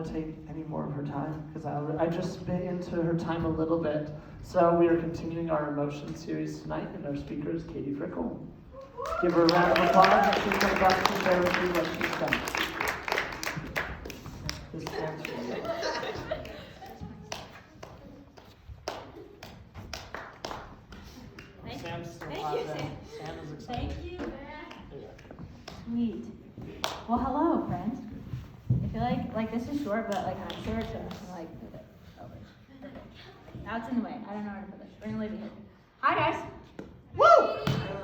to take any more of her time because I just bit into her time a little bit. So we are continuing our emotion series tonight, and our speaker is Katie Frickle. Give her a round of applause as she comes up to share with you what she's done. This stands for you. Sam's still hot there. Sam is excited. Thank you. Sweet. Well, hello, friends. I feel like this is short, but like I'm short, so I'm like move it over. Perfect. Now it's in the way. I don't know where to put this. We're gonna leave it here. Hi, guys. Woo!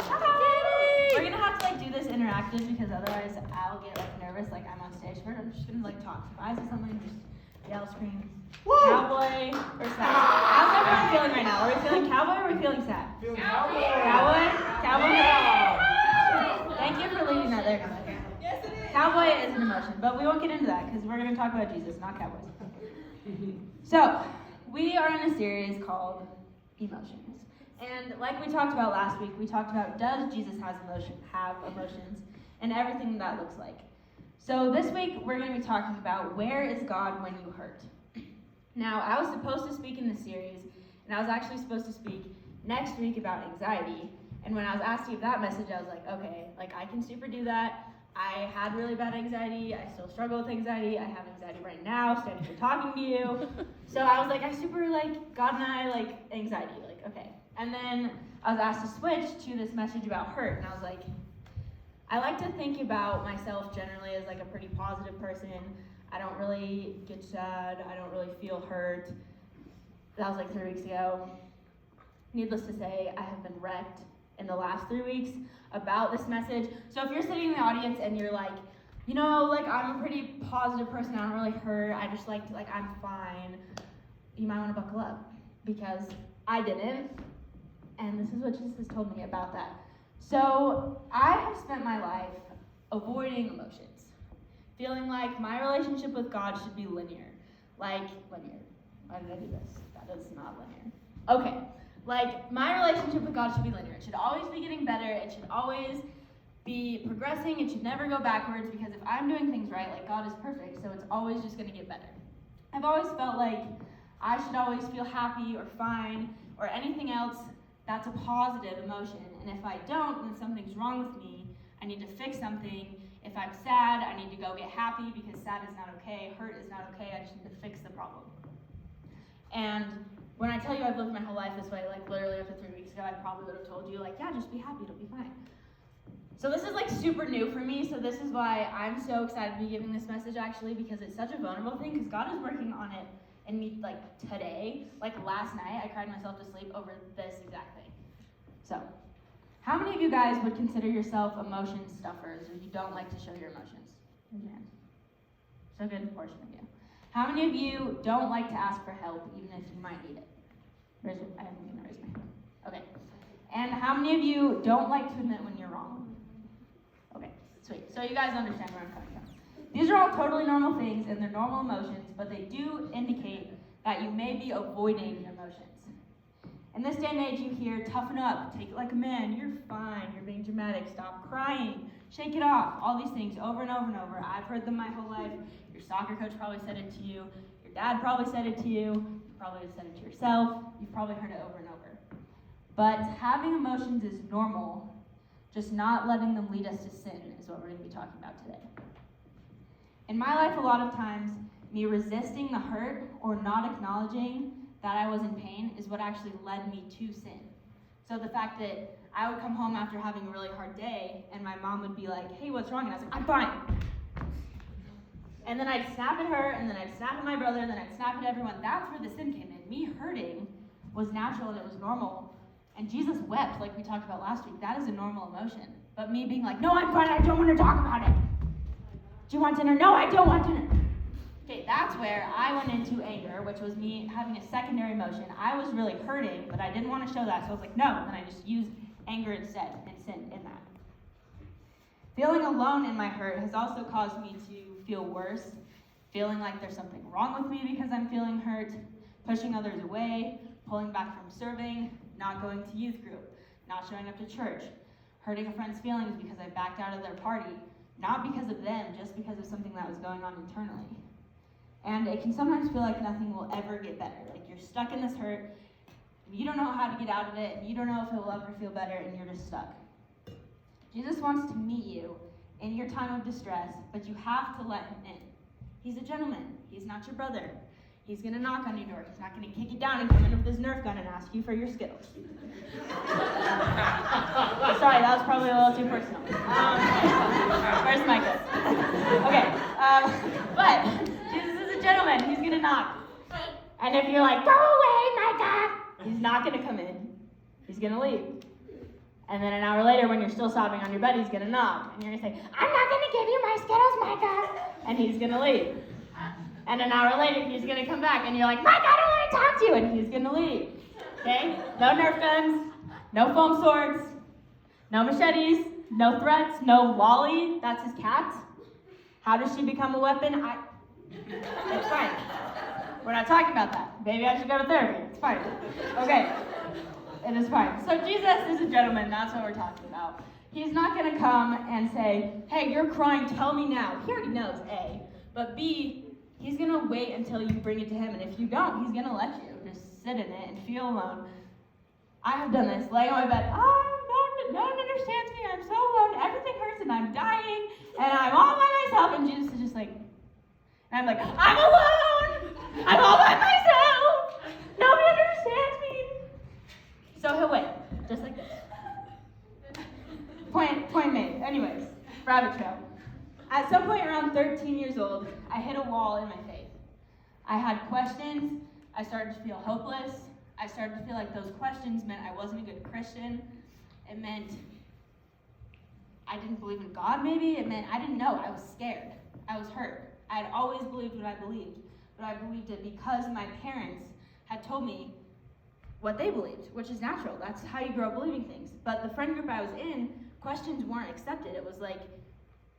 Hi. We're gonna have to like do this interactive because otherwise I'll get like nervous, like I'm on stage. I'm just gonna like talk. If I say something, just yell, scream. Woo! Cowboy or sad? How's everyone feeling right now? Are we feeling cowboy or are we feeling sad? Cowboy. Cowboy? Cowboy? Thank you for leaving that there. Yes, it is. Cowboy is an emotion, but we won't get into that because we're going to talk about Jesus, not cowboys. So, we are in a series called Emotions. And like we talked about last week, we talked about does Jesus have emotions and everything that looks like. So this week, we're going to be talking about where is God when you hurt? Now, I was supposed to speak in this series, and I was actually supposed to speak next week about anxiety. And when I was asked to give that message, I was like, okay, like I can super do that. I had really bad anxiety. I still struggle with anxiety. I have anxiety right now, standing here talking to you. So I was like, I super like God and I like anxiety, like okay. And then I was asked to switch to this message about hurt, and I was like, I like to think about myself generally as like a pretty positive person. I don't really get sad. I don't really feel hurt. That was like 3 weeks ago. Needless to say, I have been wrecked in the last 3 weeks about this message. So if you're sitting in the audience and you're like, you know, like I'm a pretty positive person, I don't really hurt, I just like I'm fine, you might want to buckle up because I didn't. And this is what Jesus has told me about that. So I have spent my life avoiding emotions. Feeling like my relationship with God should be linear. Like, linear. Why did I do this? That is not linear. Okay. Like, my relationship with God should be linear. It should always be getting better. It should always be progressing. It should never go backwards because if I'm doing things right, like God is perfect, so it's always just going to get better. I've always felt like I should always feel happy or fine or anything else that's a positive emotion. And if I don't, then something's wrong with me. I need to fix something. If I'm sad, I need to go get happy because sad is not okay, hurt is not okay, I just need to fix the problem. And when I tell you I've lived my whole life this way, like literally up to 3 weeks ago, I probably would have told you like, yeah, just be happy, it'll be fine. So this is like super new for me, so this is why I'm so excited to be giving this message actually, because it's such a vulnerable thing, because God is working on it in me like today, like last night, I cried myself to sleep over this exact thing. So, how many of you guys would consider yourself emotion stuffers, or you don't like to show your emotions? Raise your hand. So good portion of you. How many of you don't like to ask for help, even if you might need it? I haven't even raised my hand. Okay. And how many of you don't like to admit when you're wrong? Okay, sweet. So you guys understand where I'm coming from. These are all totally normal things, and they're normal emotions, but they do indicate that you may be avoiding emotions. In this day and age, you hear, toughen up, take it like a man, you're fine, you're being dramatic, stop crying, shake it off, all these things over and over and over. I've heard them my whole life. Your soccer coach probably said it to you. Your dad probably said it to you. You probably said it to yourself. You've probably heard it over and over. But having emotions is normal, just not letting them lead us to sin is what we're going to be talking about today. In my life, a lot of times, me resisting the hurt or not acknowledging that I was in pain is what actually led me to sin. So the fact that I would come home after having a really hard day and my mom would be like, hey, what's wrong? And I was like, I'm fine. And then I'd snap at her, and then I'd snap at my brother, and then I'd snap at everyone. That's where the sin came in. Me hurting was natural and it was normal. And Jesus wept, like we talked about last week. That is a normal emotion. But me being like, no, I'm fine, I don't want to talk about it. Do you want dinner? No, I don't want dinner. Okay, that's where I went into anger, which was me having a secondary emotion. I was really hurting, but I didn't want to show that, so I was like, no, and then I just used anger instead and sin in that. Feeling alone in my hurt has also caused me to feel worse, feeling like there's something wrong with me because I'm feeling hurt, pushing others away, pulling back from serving, not going to youth group, not showing up to church, hurting a friend's feelings because I backed out of their party, not because of them, just because of something that was going on internally. And it can sometimes feel like nothing will ever get better. Like you're stuck in this hurt, you don't know how to get out of it, and you don't know if it will ever feel better, and you're just stuck. Jesus wants to meet you in your time of distress, but you have to let him in. He's a gentleman. He's not your brother. He's going to knock on your door. He's not going to kick it down and come in with his Nerf gun and ask you for your Skittles. Sorry, that was probably a little too personal. Where's Micah? Okay, but Jesus is a gentleman. He's going to knock. And if you're like, go away, Micah, he's not going to come in. He's going to leave. And then an hour later, when you're still sobbing on your bed, he's going to knock. And you're going to say, I'm not going to give you my Skittles, Micah. And he's going to leave. And an hour later, he's going to come back, and you're like, Micah, I don't want to talk to you. And he's going to leave. Okay? No Nerf guns, no foam swords, no machetes, no threats, no Wally. That's his cat. How does she become a weapon? It's fine. We're not talking about that. Maybe I should go to therapy. It's fine. Okay. It is fine. So Jesus is a gentleman. That's what we're talking about. He's not going to come and say, hey, you're crying. Tell me now. He already knows, A. But B, he's going to wait until you bring it to him. And if you don't, he's going to let you just sit in it and feel alone. I have done this. Laying on my bed. No one understands me. I'm so alone. Everything hurts and I'm dying. And I'm all by myself. And Jesus is just like, and I'm like, I'm alone. I'm all by myself. Nobody understands me. So he'll wait, just like this. Point made. Anyways, rabbit trail. At some point around 13 years old, I hit a wall in my faith. I had questions. I started to feel hopeless. I started to feel like those questions meant I wasn't a good Christian. It meant I didn't believe in God, maybe. It meant I didn't know. I was scared. I was hurt. I had always believed what I believed, but I believed it because my parents had told me what they believed, which is natural. That's how you grow up believing things. But the friend group I was in, questions weren't accepted. It was like,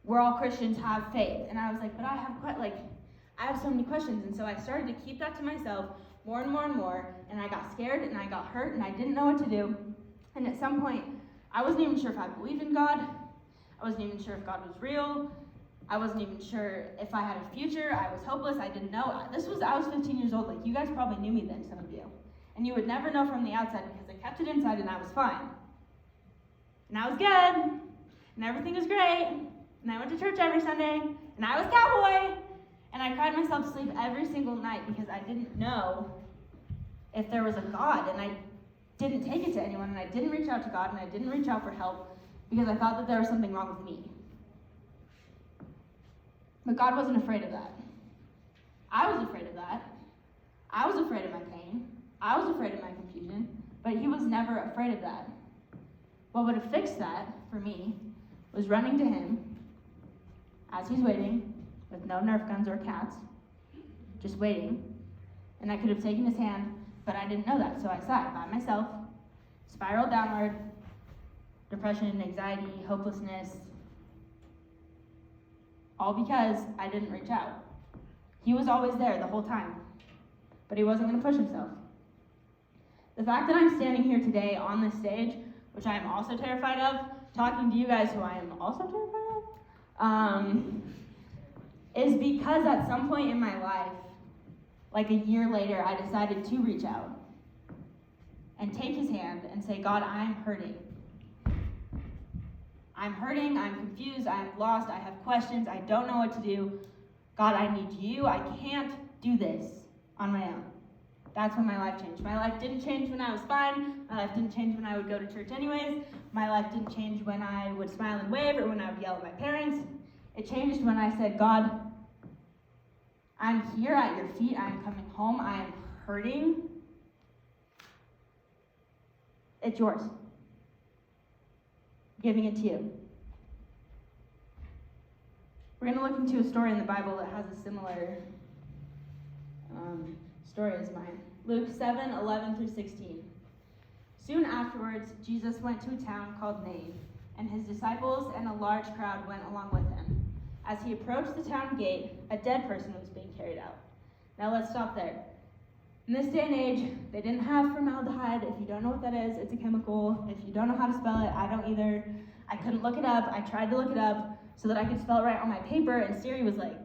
we're all Christians, have faith. And I was like, but I have so many questions. And so I started to keep that to myself more and more and more. And I got scared and I got hurt and I didn't know what to do. And at some point, I wasn't even sure if I believed in God. I wasn't even sure if God was real. I wasn't even sure if I had a future. I was hopeless. I didn't know. I was 15 years old. Like, you guys probably knew me then, some of you. And you would never know from the outside because I kept it inside and I was fine. And I was good. And everything was great. And I went to church every Sunday. And I was cowboy. And I cried myself to sleep every single night because I didn't know if there was a God. And I didn't take it to anyone. And I didn't reach out to God. And I didn't reach out for help because I thought that there was something wrong with me. But God wasn't afraid of that. I was afraid of that. I was afraid of my pain. I was afraid of my confusion, but he was never afraid of that. What would have fixed that for me was running to him as he's waiting with no Nerf guns or cats, just waiting. And I could have taken his hand, but I didn't know that, so I sat by myself, spiraled downward, depression, anxiety, hopelessness, all because I didn't reach out. He was always there the whole time, but he wasn't going to push himself. The fact that I'm standing here today on this stage, which I am also terrified of, talking to you guys who I am also terrified of, is because at some point in my life, like a year later, I decided to reach out and take his hand and say, God, I'm hurting. I'm hurting, I'm confused, I'm lost, I have questions, I don't know what to do. God, I need you. I can't do this on my own. That's when my life changed. My life didn't change when I was fine. My life didn't change when I would go to church anyways. My life didn't change when I would smile and wave or when I would yell at my parents. It changed when I said, God, I'm here at your feet. I'm coming home. I am hurting. It's yours. Giving it to you. We're going to look into a story in the Bible that has a similar story as mine. Luke 7:11 through 16. Soon afterwards, Jesus went to a town called Nain, and his disciples and a large crowd went along with him. As he approached the town gate, a dead person was being carried out. Now let's stop there. In this day and age, they didn't have formaldehyde. If you don't know what that is, it's a chemical. If you don't know how to spell it, I don't either. I couldn't look it up. I tried to look it up so that I could spell it right on my paper, and Siri was like,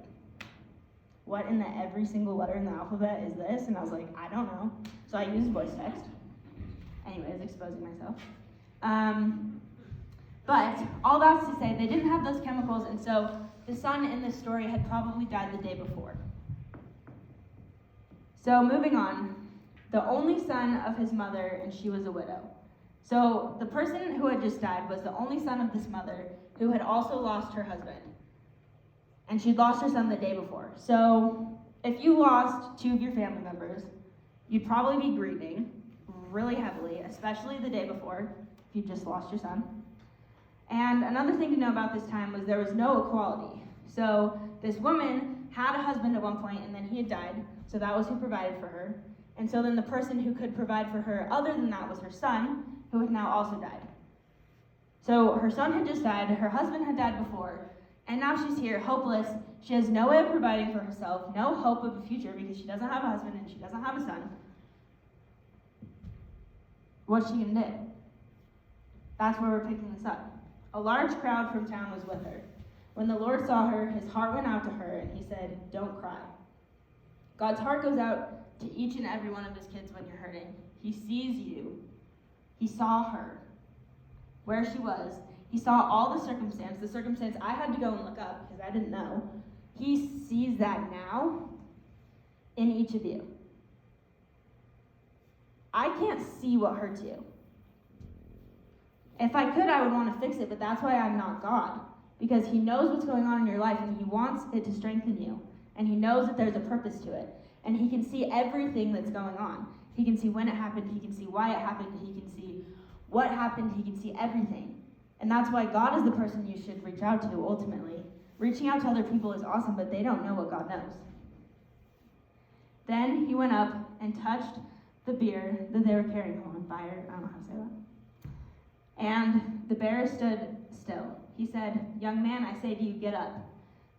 what in the every single letter in the alphabet is this? And I was like, I don't know. So I used voice text. Anyways, exposing myself. But all that's to say, they didn't have those chemicals, and so the son in this story had probably died the day before. So moving on, the only son of his mother, and she was a widow. So the person who had just died was the only son of this mother who had also lost her husband. And she'd lost her son the day before. So if you lost two of your family members, you'd probably be grieving really heavily, especially the day before, if you just lost your son. And another thing to know about this time was there was no equality. So this woman had a husband at one point, and then he had died, so that was who provided for her. And so then the person who could provide for her other than that was her son, who had now also died. So her son had just died, her husband had died before, and now she's here, hopeless. She has no way of providing for herself, no hope of a future because she doesn't have a husband and she doesn't have a son. What's she gonna do? That's where we're picking this up. A large crowd from town was with her. When the Lord saw her, his heart went out to her, and he said, "Don't cry." God's heart goes out to each and every one of his kids when you're hurting. He sees you. He saw her, where she was. He saw all the circumstance I had to go and look up because I didn't know. He sees that now in each of you. I can't see what hurts you. If I could, I would want to fix it, but that's why I'm not God. Because he knows what's going on in your life, and he wants it to strengthen you. And he knows that there's a purpose to it. And he can see everything that's going on. He can see when it happened, he can see why it happened, he can see what happened, he can see everything. And that's why God is the person you should reach out to, ultimately. Reaching out to other people is awesome, but they don't know what God knows. Then he went up and touched the bier that they were carrying. Bier, I don't know how to say that. And the bearer stood still. He said, "Young man, I say to you, get up."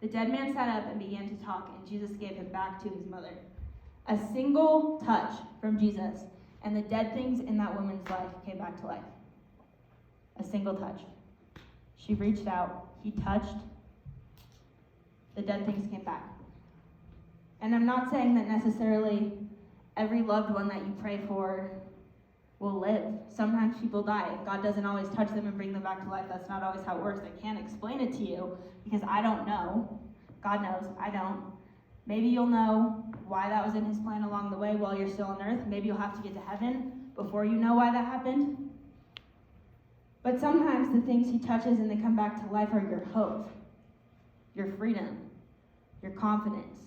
The dead man sat up and began to talk, and Jesus gave him back to his mother. A single touch from Jesus, and the dead things in that woman's life came back to life. A single touch. She reached out, he touched, the dead things came back. And I'm not saying that necessarily every loved one that you pray for will live. Sometimes people die. God doesn't always touch them and bring them back to life. That's not always how it works. I can't explain it to you because I don't know. God knows, I don't. Maybe you'll know why that was in his plan along the way while you're still on earth. Maybe you'll have to get to heaven before you know why that happened. But sometimes the things he touches and they come back to life are your hope, your freedom, your confidence.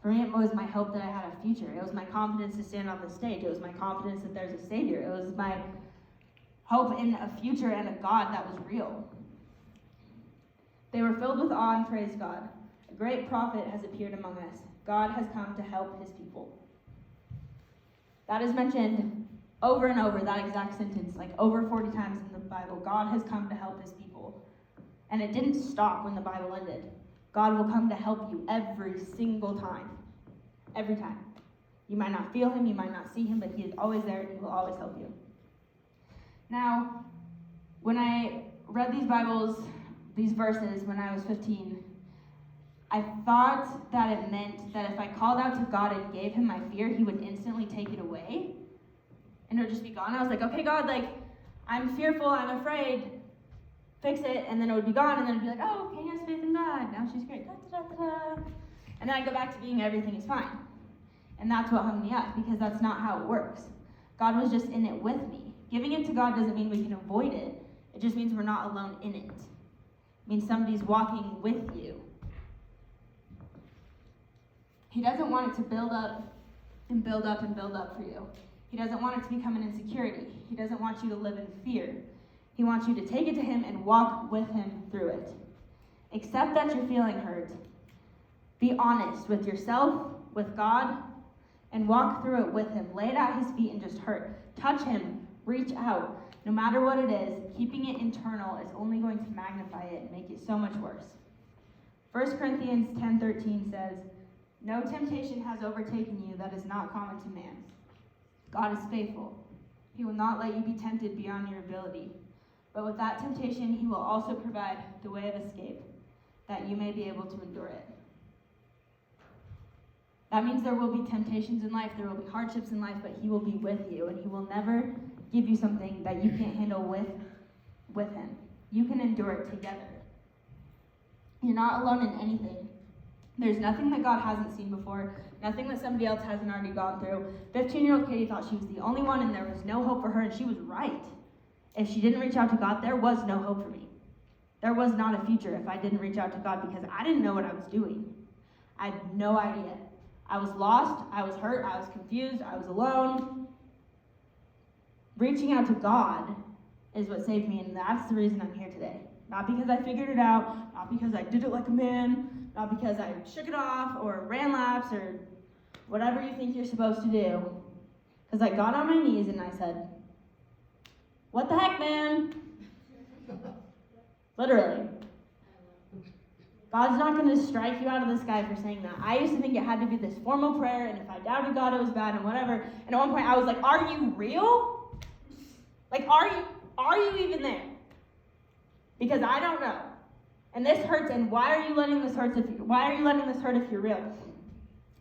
For me, it was my hope that I had a future. It was my confidence to stand on the stage. It was my confidence that there's a Savior. It was my hope in a future and a God that was real. They were filled with awe and praised God. A great prophet has appeared among us. God has come to help his people. That is mentioned over and over, that exact sentence, like over 40 times in the Bible. God has come to help his people. And it didn't stop when the Bible ended. God will come to help you every single time. Every time. You might not feel him, you might not see him, but he is always there and he will always help you. Now, when I read these verses when I was 15, I thought that it meant that if I called out to God and gave him my fear, he would instantly take it away. And it would just be gone. I was like, okay, God, I'm fearful, I'm afraid. Fix it, and then it would be gone, and then it'd be like, oh, okay, has faith in God. Now she's great. Da, da, da, da. And then I go back to being everything is fine. And that's what hung me up, because that's not how it works. God was just in it with me. Giving it to God doesn't mean we can avoid it. It just means we're not alone in it. It means somebody's walking with you. He doesn't want it to build up and build up and build up for you. He doesn't want it to become an insecurity. He doesn't want you to live in fear. He wants you to take it to him and walk with him through it. Accept that you're feeling hurt. Be honest with yourself, with God, and walk through it with him. Lay it at his feet and just hurt. Touch him. Reach out. No matter what it is, keeping it internal is only going to magnify it and make it so much worse. 1 Corinthians 10:13 says, "No temptation has overtaken you that is not common to man. God is faithful. He will not let you be tempted beyond your ability. But with that temptation, he will also provide the way of escape, that you may be able to endure it." That means there will be temptations in life, there will be hardships in life, but he will be with you, and he will never give you something that you can't handle with him. You can endure it together. You're not alone in anything. There's nothing that God hasn't seen before, nothing that somebody else hasn't already gone through. 15-year-old Katie thought she was the only one, and there was no hope for her, and she was right. If she didn't reach out to God, there was no hope for me. There was not a future if I didn't reach out to God, because I didn't know what I was doing. I had no idea. I was lost, I was hurt, I was confused, I was alone. Reaching out to God is what saved me, and that's the reason I'm here today. Not because I figured it out, not because I did it like a man, not because I shook it off or ran laps or whatever you think you're supposed to do. Because I got on my knees and I said, "What the heck, man?" Literally. God's not going to strike you out of the sky for saying that. I used to think it had to be this formal prayer, and if I doubted God, it was bad and whatever. And at one point I was like, "Are you real? Like, are you even there? Because I don't know. And this hurts, and why are you letting this hurt if you're real?"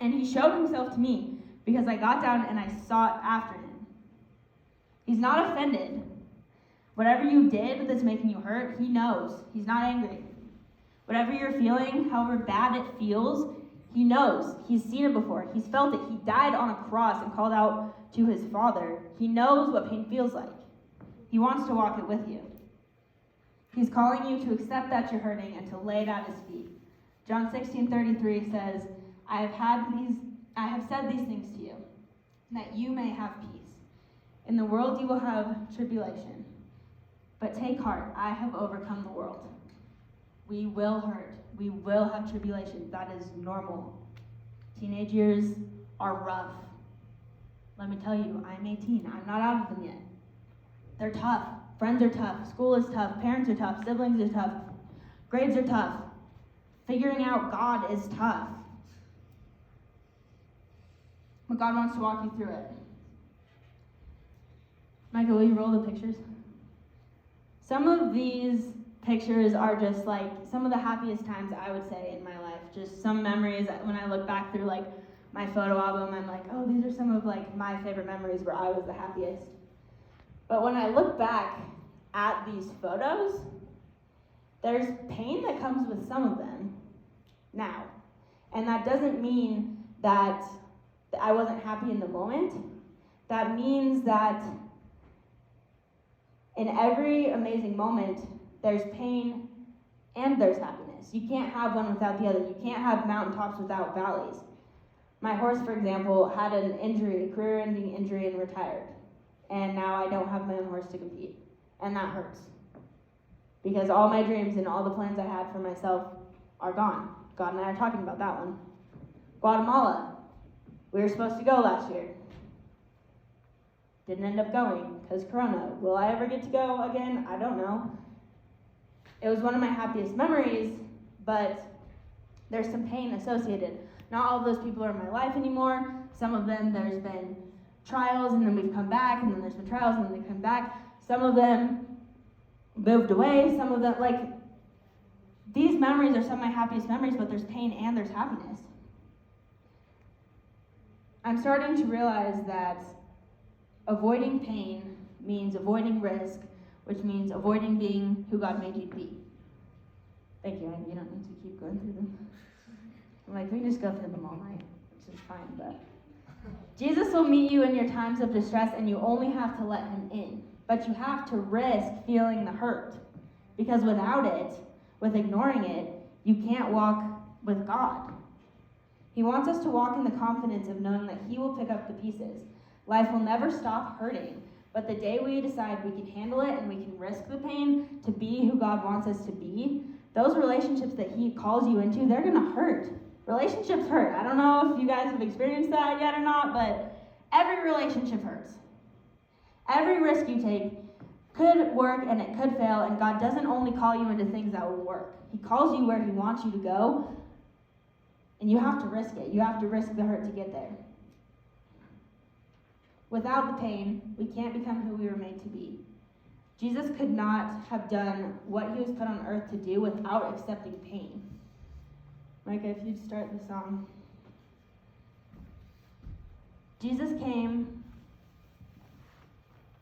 And he showed himself to me because I got down and I sought after him. He's not offended. Whatever you did that's making you hurt, he knows. He's not angry. Whatever you're feeling, however bad it feels, he knows. He's seen it before. He's felt it. He died on a cross and called out to his Father. He knows what pain feels like. He wants to walk it with you. He's calling you to accept that you're hurting and to lay it at his feet. John 16:33 says, I have said these things to you, that you may have peace. In the world you will have tribulation. But take heart, I have overcome the world. We will hurt. We will have tribulation. That is normal. Teenage years are rough. Let me tell you, I'm 18. I'm not out of them yet. They're tough. Friends are tough. School is tough. Parents are tough. Siblings are tough. Grades are tough. Figuring out God is tough. But God wants to walk you through it. Michael, will you roll the pictures? Some of these pictures are just like some of the happiest times, I would say, in my life. Just some memories. When I look back through like my photo album, I'm like, oh, these are some of like my favorite memories where I was the happiest. But when I look back at these photos, there's pain that comes with some of them now. And that doesn't mean that I wasn't happy in the moment. That means that in every amazing moment, there's pain and there's happiness. You can't have one without the other. You can't have mountaintops without valleys. My horse, for example, had an injury, a career-ending injury, and retired. And now I don't have my own horse to compete. And that hurts. Because all my dreams and all the plans I had for myself are gone. God and I are talking about that one. Guatemala. We were supposed to go last year. Didn't end up going because Corona. Will I ever get to go again? I don't know. It was one of my happiest memories, but there's some pain associated. Not all of those people are in my life anymore. Some of them, there's been trials, and then we've come back, and then there's been trials, and then they come back. Some of them moved away. Some of them, like, these memories are some of my happiest memories, but there's pain and there's happiness. I'm starting to realize that avoiding pain means avoiding risk, which means avoiding being who God made you to be. Thank you. You don't need to keep going through them. I'm like, we can just go through them all night, which is fine, but Jesus will meet you in your times of distress, and you only have to let him in. But you have to risk feeling the hurt, because without it, with ignoring it, you can't walk with God. He wants us to walk in the confidence of knowing that he will pick up the pieces. Life will never stop hurting, but the day we decide we can handle it and we can risk the pain to be who God wants us to be, those relationships that he calls you into, they're going to hurt. Relationships hurt. I don't know if you guys have experienced that yet or not, but every relationship hurts. Every risk you take could work and it could fail, and God doesn't only call you into things that will work. He calls you where he wants you to go, and you have to risk it. You have to risk the hurt to get there. Without the pain, we can't become who we were made to be. Jesus could not have done what he was put on earth to do without accepting pain. Micah, if you'd start the song. Jesus came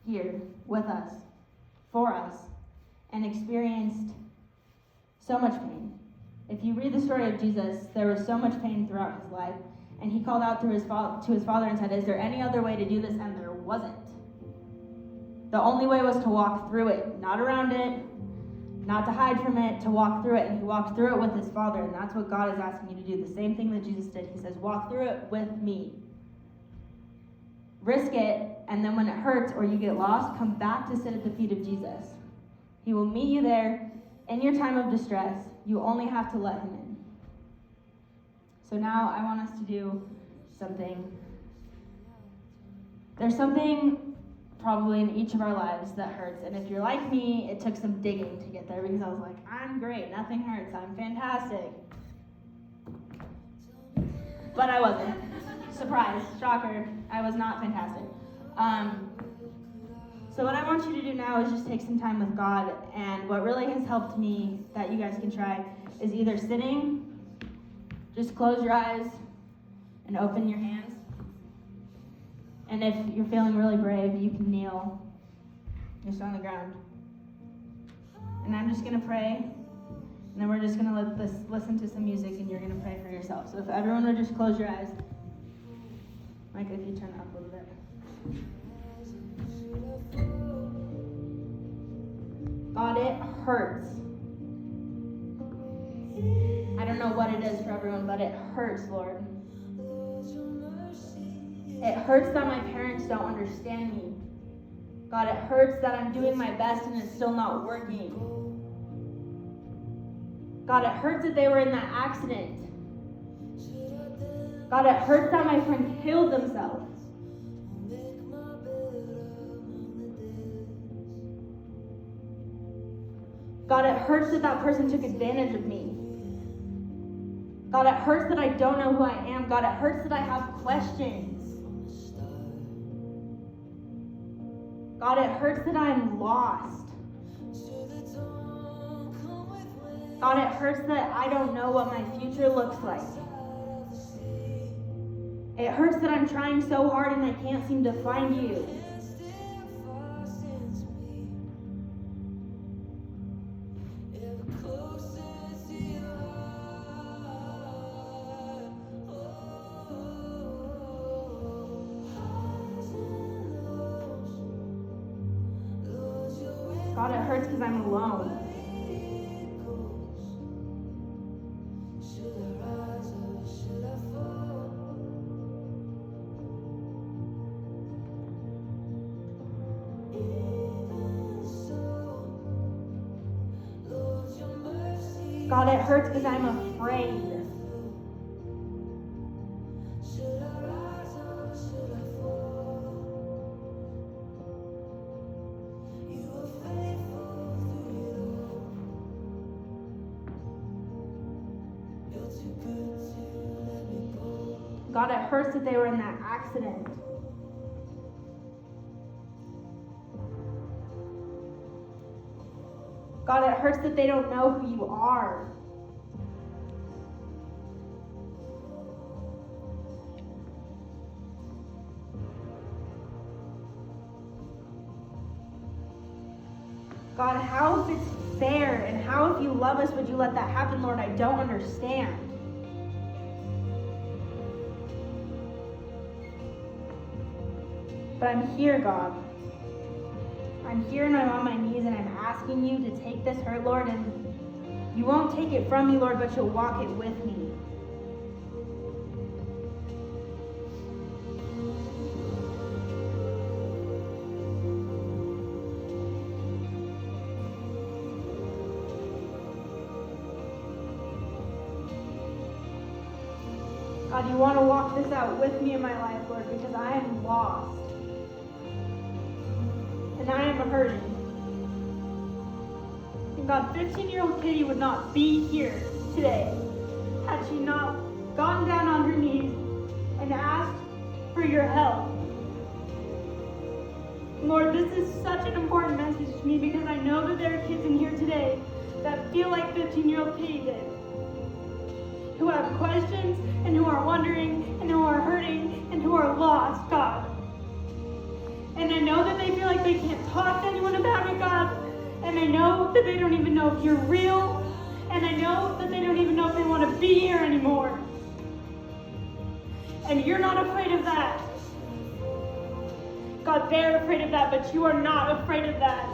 here with us, for us, and experienced so much pain. If you read the story of Jesus, there was so much pain throughout his life, and he called out to his father and said, "Is there any other way to do this?" And there wasn't. The only way was to walk through it, not around it, not to hide from it, to walk through it. And he walked through it with his Father, and that's what God is asking you to do. The same thing that Jesus did. He says, walk through it with me. Risk it, and then when it hurts or you get lost, come back to sit at the feet of Jesus. He will meet you there in your time of distress. You only have to let him in. So now I want us to do something. There's something probably in each of our lives that hurts. And if you're like me, it took some digging to get there, because I was like, I'm great, nothing hurts, I'm fantastic. But I wasn't. Surprise, shocker, I was not fantastic. So what I want you to do now is just take some time with God. And what really has helped me that you guys can try is either sitting, just close your eyes and open your hands. And if you're feeling really brave, you can kneel just on the ground. And I'm just going to pray, and then we're just going to listen to some music, and you're going to pray for yourself. So if everyone would just close your eyes. Micah, if you turn it up a little bit. God, it hurts. I don't know what it is for everyone, but it hurts, Lord. It hurts that my parents don't understand me. God, it hurts that I'm doing my best and it's still not working. God, it hurts that they were in that accident. God, it hurts that my friend killed themselves. God, it hurts that that person took advantage of me. God, it hurts that I don't know who I am. God, it hurts that I have questions. God, it hurts that I'm lost. God, it hurts that I don't know what my future looks like. It hurts that I'm trying so hard and I can't seem to find you. God, it hurts because I'm alone. God, it hurts because I'm afraid. God, it hurts that they were in that accident. God, it hurts that they don't know who you are. God, how if it's fair, and how if you love us would you let that happen, Lord? I don't understand. But I'm here, God. I'm here and I'm on my knees and I'm asking you to take this hurt, Lord, and you won't take it from me, Lord, but you'll walk it with me. God, you want to walk this out with me in my life, Lord, because I am lost. And I am hurting. And God, 15-year-old Katie would not be here today had she not gotten down on her knees and asked for your help. Lord, this is such an important message to me because I know that there are kids in here today that feel like 15-year-old Katie did, who have questions and who are wondering and who are hurting and who are lost. God, they feel like they can't talk to anyone about it, God. And I know that they don't even know if you're real. And I know that they don't even know if they want to be here anymore. And you're not afraid of that. God, they're afraid of that, but you are not afraid of that.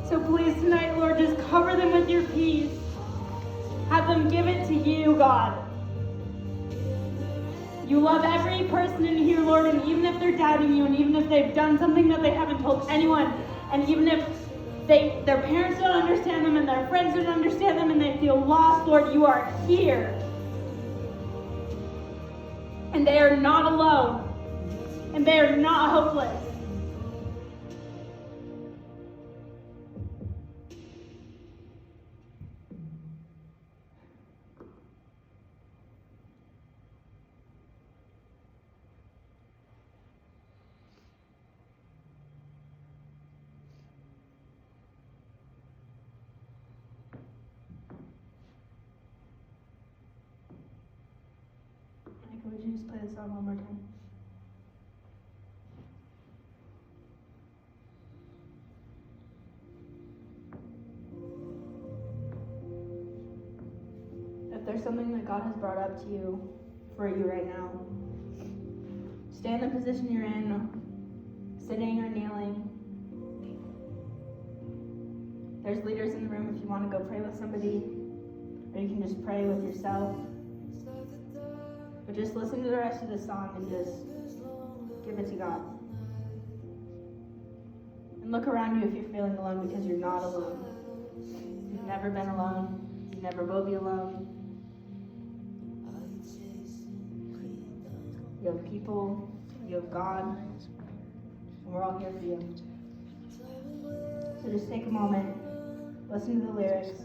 So please tonight, Lord, just cover them with your peace. Have them give it to you, God. You love every person in here, Lord, and even if they're doubting you, and even if they've done something that they haven't told anyone, and even if their parents don't understand them and their friends don't understand them and they feel lost, Lord, you are here. And they are not alone. And they are not hopeless. Would you just play the song one more time? If there's something that God has brought up to you, for you right now, stay in the position you're in, sitting or kneeling. There's leaders in the room if you want to go pray with somebody, or you can just pray with yourself. But just listen to the rest of the song and just give it to God. And look around you if you're feeling alone, because you're not alone. You've never been alone. You never will be alone. You have people, you have God, and we're all here for you. So just take a moment, listen to the lyrics,